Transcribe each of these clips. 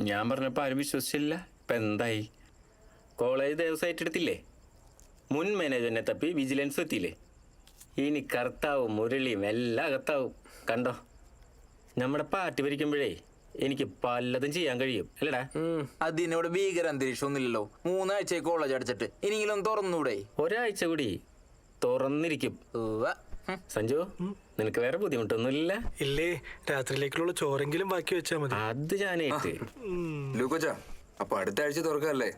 ഞാൻ പറഞ്ഞപ്പോൾ ആരും വിശ്വസിച്ചില്ല. ഇപ്പം എന്തായി? കോളേജ് ദിവസം ഏറ്റെടുത്തില്ലേ? മുൻ മാനേജറിനെ തപ്പി വിജിലൻസ് എത്തിയില്ലേ? ഇനി കർത്താവും മുരളിയും എല്ലാം അകത്താവും. കണ്ടോ, നമ്മുടെ പാർട്ടി ഭരിക്കുമ്പോഴേ എനിക്ക് പലതും ചെയ്യാൻ കഴിയും അല്ലടാ. അതിനോട് ഭീകര അന്തരീക്ഷം ഒന്നുമില്ലല്ലോ. 3 ആഴ്ച കോളേജ് അടച്ചിട്ട് ഇനിയെങ്കിലും തുറന്നൂടെ? ഒരാഴ്ച കൂടി തുറന്നിരിക്കും. സഞ്ജു, നിനക്ക് വേറെ ബുദ്ധിമുട്ടൊന്നുമില്ല? ഇല്ലേ, രാത്രിയിലേക്കുള്ള ചോറെങ്കിലും ബാക്കി വെച്ചാ മതി. അത് ഞാനേറ്റ്. ലൂക്കോച്ചാ, അപ്പൊ അടുത്ത ആഴ്ച തുറക്കല്ലേ?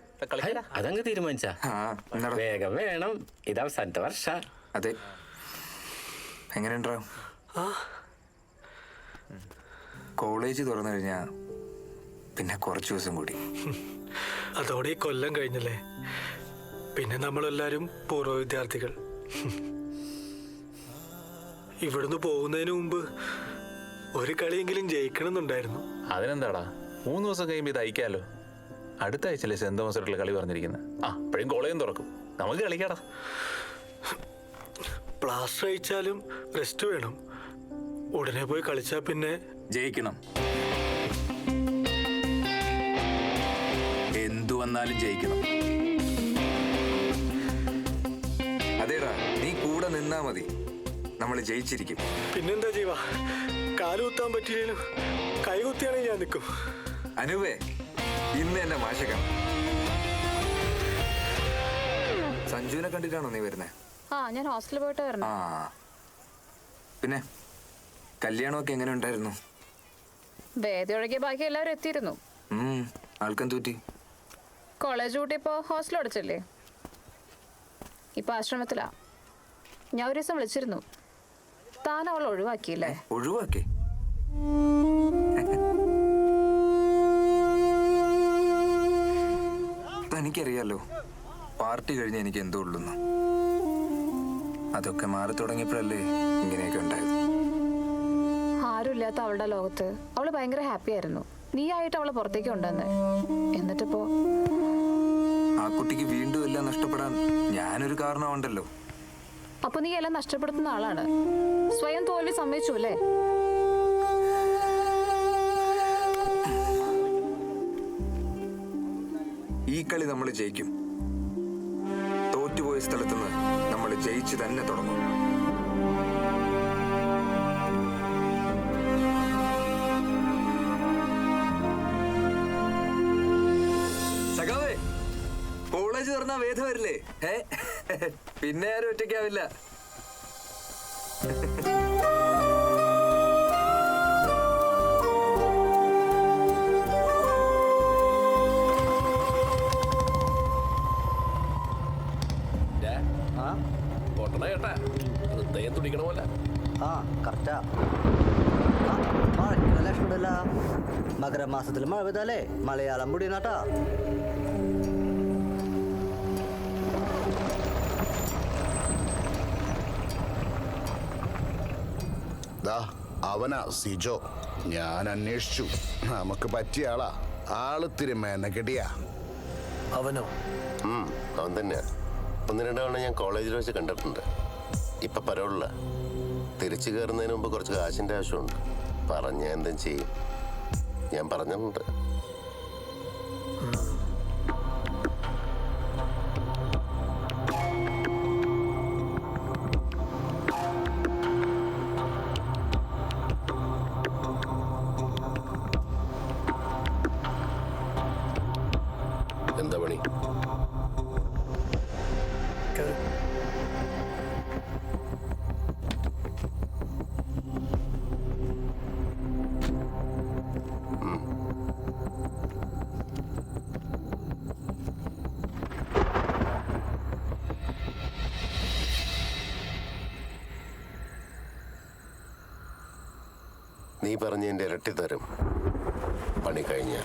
അതങ്ങ് തീരുമാനിച്ചാ? വേഗം വേണം, ഇത് അവസാനത്തെ വർഷ. അതെ. എങ്ങനെയുണ്ടാവും? കോളേജ് തുറന്നു കഴിഞ്ഞാ പിന്നെ കുറച്ചു ദിവസം കൂടി, അതോടെ ഈ കൊല്ലം കഴിഞ്ഞല്ലേ. പിന്നെ നമ്മളെല്ലാരും പൂർവ്വ വിദ്യാർത്ഥികൾ. ഇവിടുന്ന് പോകുന്നതിന് മുമ്പ് ഒരു കളിയെങ്കിലും ജയിക്കണമെന്നുണ്ടായിരുന്നു. അതിനെന്താടാ, 3 ദിവസം കഴിയുമ്പോൾ ഇത് അയക്കാലോ. അടുത്ത ആഴ്ചയല്ലേ സെന്റ് തോമസ് കളി പറഞ്ഞിരിക്കുന്നത്. അപ്പോഴും കോളേജും തുറക്കും, നമുക്ക് കളിക്കാടാ. പ്ലാസ്റ്റർ അയച്ചാലും റെസ്റ്റ് വേണം. ഉടനെ പോയി കളിച്ചാ പിന്നെ ജയിക്കണം. എന്തു വന്നാലും ജയിക്കണം. അതേടാ, നീ കൂടെ നിന്നാ മതി, നമ്മൾ ജയിച്ചിരിക്കും. പിന്നെന്താ ജീവ, കാലുകുത്താൻ പറ്റിയില്ലേലും കൈകുത്തിയാണെങ്കിൽ ഞാൻ നിൽക്കും. അനുവേ, ഇന്ന് എന്നെ മാഷക്കാം. സഞ്ജുവിനെ കണ്ടിട്ടാണോ നീ വരുന്നേ? ഞാൻ ഹോസ്റ്റലിൽ പോയിട്ട് വരണം. പിന്നെ കല്യാണമൊക്കെ എങ്ങനെ ഉണ്ടായിരുന്നു? വേദി ഒഴികെ ബാക്കി എല്ലാവരും എത്തിയിരുന്നു. ആൾക്കും തൂറ്റി. College കൂട്ടിയപ്പോ hostel അടച്ചല്ലേ. ഇപ്പൊ ആശ്രമത്തിലാ. ഞാൻ ഒരു ദിവസം വിളിച്ചിരുന്നു, താൻ അവൾ ഒഴിവാക്കിയില്ലേ? ഒഴിവാക്കി? തനിക്കറിയാലോ, പാർട്ടി കഴിഞ്ഞ് എനിക്ക് എന്തോ ഉള്ളൂന്ന്. അതൊക്കെ മാറി തുടങ്ങിയപ്പോഴല്ലേ ഇങ്ങനെയൊക്കെ ഉണ്ടായത്. ആരുമില്ലാത്ത അവളുടെ ലോകത്ത് അവള് ഭയങ്കര ഹാപ്പി ആയിരുന്നു. നീ ആയിട്ട് അവളെ പുറത്തേക്ക് കൊണ്ടുവന്ന്. എന്നിട്ടിപ്പോ ആ കുട്ടിക്ക് വീണ്ടും എല്ലാം നഷ്ടപ്പെടാൻ ഞാനൊരു കാരണമുണ്ടല്ലോ. അപ്പൊ നീ എല്ലാം നഷ്ടപ്പെടുത്തുന്ന ആളാണ്. സ്വയം തോൽവി സമ്മതിച്ചു അല്ലേ? ഈ കളി നമ്മൾ ജയിക്കും. തോറ്റുപോയ സ്ഥലത്തുനിന്ന് നമ്മൾ ജയിച്ച് തന്നെ തുടങ്ങും. സഖാവേ, കോളേജ് തുറന്നാ വേദ വരില്ലേ? പിന്നെ ആരും ഒറ്റയ്ക്കാവില്ല. മകരമാസത്തിൽ മഴ പെയ്താലേ മലയാളം മുടിയനാട്ടാ. അവനാ സിജോ. ഞാൻ അന്വേഷിച്ചു, നമുക്ക് പറ്റിയ ആളാ. ആളിത്തിരി മെനക്കെടിയാ. അവനോ? അവൻ തന്നെയാ. 1-2 തവണ ഞാൻ കോളേജിൽ വെച്ച് കണ്ടിട്ടുണ്ട്. ഇപ്പൊ പരോളില്ല. തിരിച്ചു കയറുന്നതിന് മുമ്പ് കുറച്ച് കാശിന്റെ ആവശ്യമുണ്ട്. പറഞ്ഞ എന്തും ചെയ്യും. ഞാൻ പറഞ്ഞിട്ടുണ്ട്. എന്താ പണി? നീ പറഞ്ഞതിൻ്റെ ഇരട്ടി തരും പണി കഴിഞ്ഞ.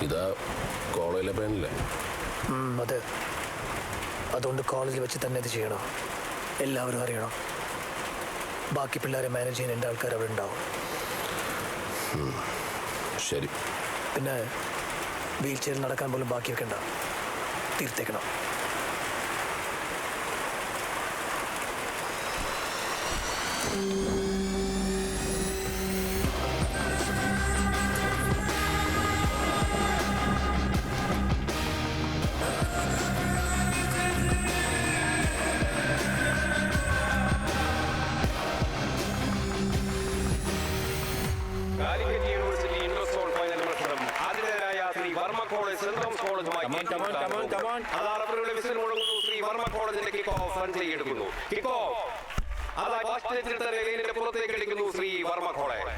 ഇതാ കോളേജിലെ പേനല്ലേ? അതെ. അതുകൊണ്ട് കോളേജിൽ വെച്ച് തന്നെ ഇത് ചെയ്യണം. എല്ലാവരും അറിയണം. ബാക്കി പിള്ളേരെ മാനേജ് ചെയ്യാൻ എൻ്റെ ആൾക്കാർ അവിടെ ഉണ്ടാവും. ശരി. പിന്നെ വീൽ ചെയറിൽ നടക്കാൻ പോലും ബാക്കി വെക്കണ്ട, തീർത്തേക്കണം. Calicut university inter zone final മത്സരം ആതിഥേയരായ Sree Varma college saint Thomas കോളേജുമായി അവരുടെ വിസിൽ മുഴങ്ങുന്നു. ശ്രീ വർമ്മ കോളേജിന്റെ കിക്ക് ഓഫ് റൺ ചെയ്യെടുക്കുന്നു. കിക്ക് ഓഫ് അതാ പുറത്തേക്ക് അടിക്കുന്നു ശ്രീ വർമ്മ കോളേജ്.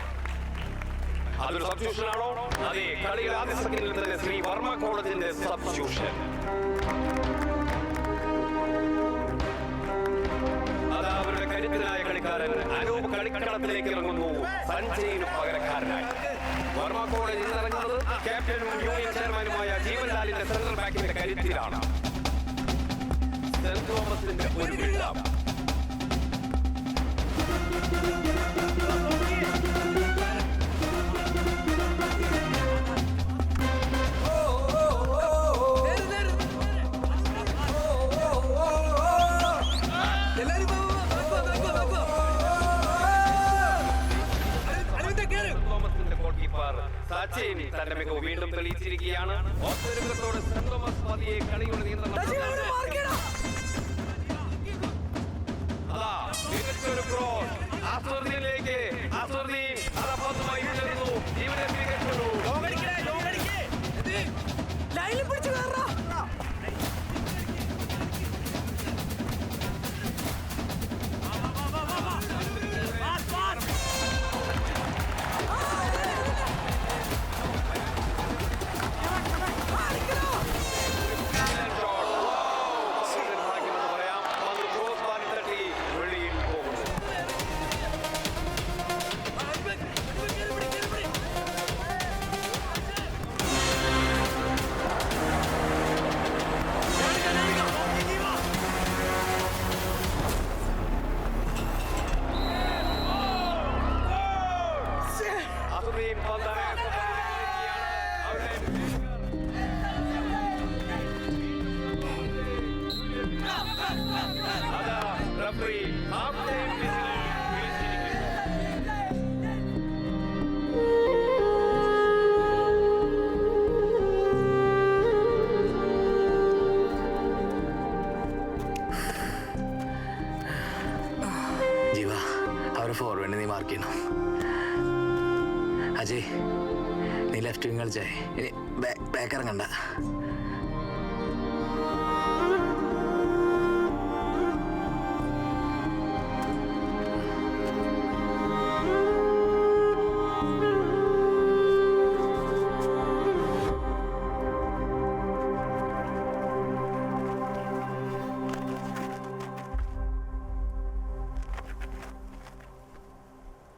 അതൊരു സബ്സ്റ്റിറ്റ്യൂഷൻ ആണോ? അതെ, കളിയുടെ ആദ്യ സെക്കൻഡിൽ തന്നെ ശ്രീ വർമ്മ കോളേജിന്റെ സബ്സ്റ്റിറ്റ്യൂഷൻ. അതാ അവരുടെ കരുത്തനായ കളിക്കാരൻ അനൂപ് കളിക്കളത്തിലേക്ക് ഇറങ്ങുന്നു സഞ്ജയിന് പകരക്കാരനായി. വർമ്മ കോളേജിൽ ഇറങ്ങുന്നത് ക്യാപ്റ്റനും യൂണിയൻ ചെയർമാനുമായ ജീവൻലാലിന്റെ സെൻട്രൽ ബാക്കിന്റെ കരുത്തിലാണ്. സെന്റ് തോമസിന്റെ ഒരു ബിൽഡപ്പ്. സച്ചിൻ തന്റെ മികവ് വീണ്ടും തെളിയിച്ചിരിക്കുകയാണ്. ഓസ്ട്രേലിയത്തോട് സെന്റ് തോമസ് പതിയെ കളിയുടെ നിയന്ത്രണം. അതാ മികച്ചൊരു ക്രോസ് അസ്വർദീനിലേക്ക്. അസ്വർദീൻ അതാ പന്തുമായി ചേർന്നു. ഇവിടെ മികച്ചൊരു ഫോർവേഡ് നീ മാർക്ക് ചെയ്യണം. അജയ് നീ ലെഫ്റ്റ് വിങ് കളിച്ചേ. ഇനി ബാക്ക് ഇറങ്ങണ്ട.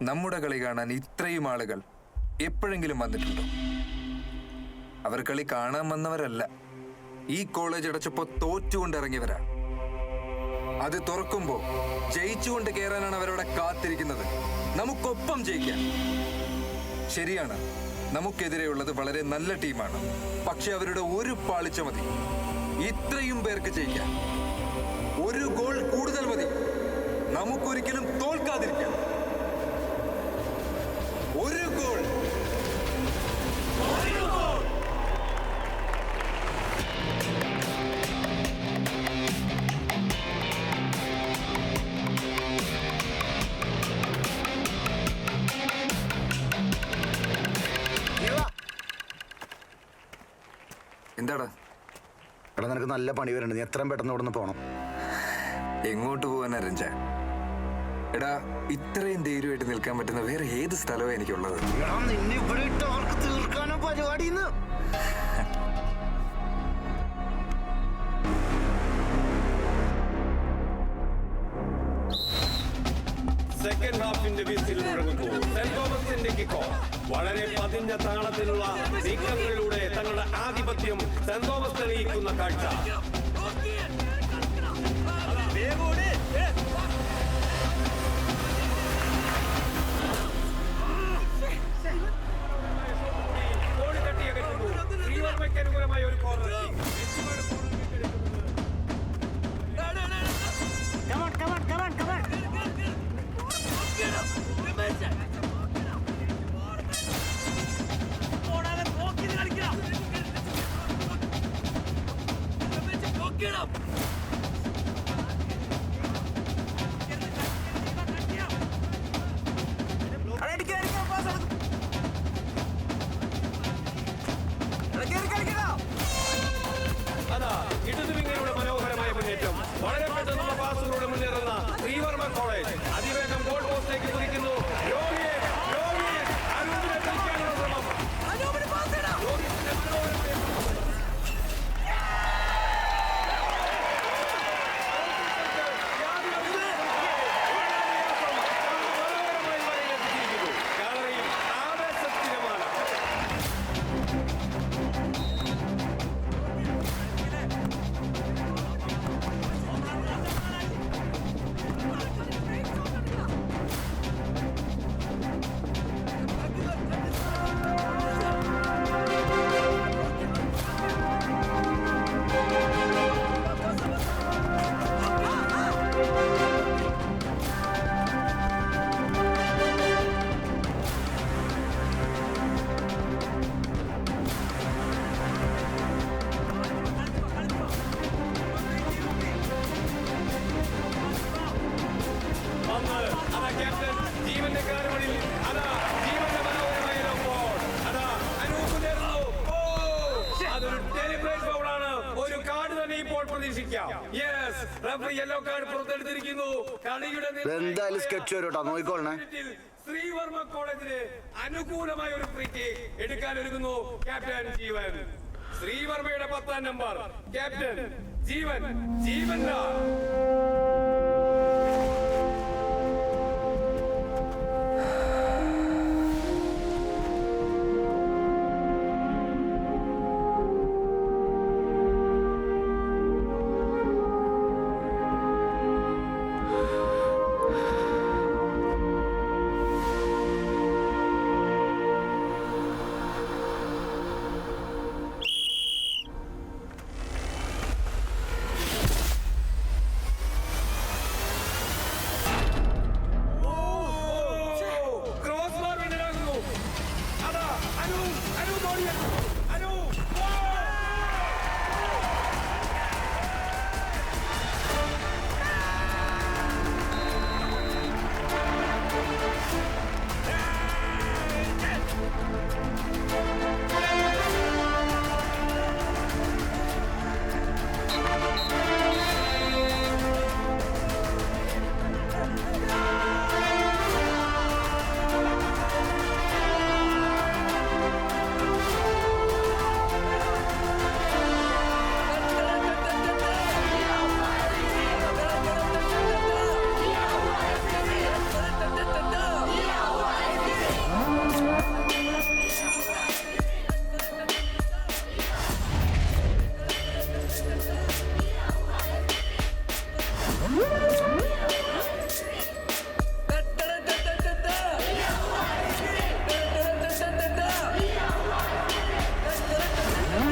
നമ്മുടെ കളി കാണാൻ ഇത്രയും ആളുകൾ എപ്പോഴെങ്കിലും വന്നിട്ടുണ്ടോ? അവർ കളി കാണാൻ വന്നവരല്ല, ഈ കോളേജ് അടച്ചപ്പോ തോറ്റുകൊണ്ടിറങ്ങിയവരാ. അത് തുറക്കുമ്പോ ജയിച്ചുകൊണ്ട് കയറാനാണ് അവരവിടെ കാത്തിരിക്കുന്നത്. നമുക്കൊപ്പം ജയിക്കാൻ. ശരിയാണ്, നമുക്കെതിരെയുള്ളത് വളരെ നല്ല ടീമാണ്. പക്ഷെ അവരുടെ ഒരു പാളിച്ച മതി ഇത്രയും പേർക്ക് ജയിക്കാൻ. ഒരു ഗോൾ കൂടുതൽ മതി നമുക്കൊരിക്കലും തോൽക്കാതിരിക്കാൻ. ഒരു ഗോൾ. എന്താടാ? എടാ നിനക്ക് നല്ല പണി വരുന്നുണ്ട്. നീ എത്രയും പെട്ടെന്ന് ഇവിടെ നിന്ന് പോകണം. എങ്ങോട്ട് പോകാനാ രഞ്ജ? എടാ, ഇത്രയും ധൈര്യമായിട്ട് നിൽക്കാൻ പറ്റുന്ന വേറെ ഏത് സ്ഥലവും എനിക്കുള്ളത്? തീർക്കാനോ പരിപാടി. സെക്കൻഡ് ഹാഫിന്റെ വിസിൽ മുഴങ്ങുന്നു. സെന്റ് തോമസിന്റെ കിക്ക് ഓഫ്. വളരെ പതിഞ്ഞ താളത്തിലുള്ള നീക്കങ്ങളിലൂടെ തങ്ങളുടെ ആധിപത്യം സെന്റ് തോമസ് തെളിയിക്കുന്ന കാഴ്ച. അനുകൂലമായ ഒരു കോർണർ. റഫറി യെല്ലോ കാർഡ് പുറത്തെടുത്തിരിക്കുന്നു. കളിയുടെ എന്തായാലും സ്കെച്ച് വരും കേട്ടോ, നോക്കിക്കോളണേ. ശ്രീവർമ്മ കോളേജിന് അനുകൂലമായ ഒരു ഫ്രീ കിക്ക് എടുക്കാൻ ഒരുങ്ങുന്നു ക്യാപ്റ്റൻ ജീവൻ. ശ്രീവർമ്മയുടെ 10ാം number captain Jeevan Lal. Cross bar വിന്നറാകുന്നു. അതാ അനു ധോണിയാണ്.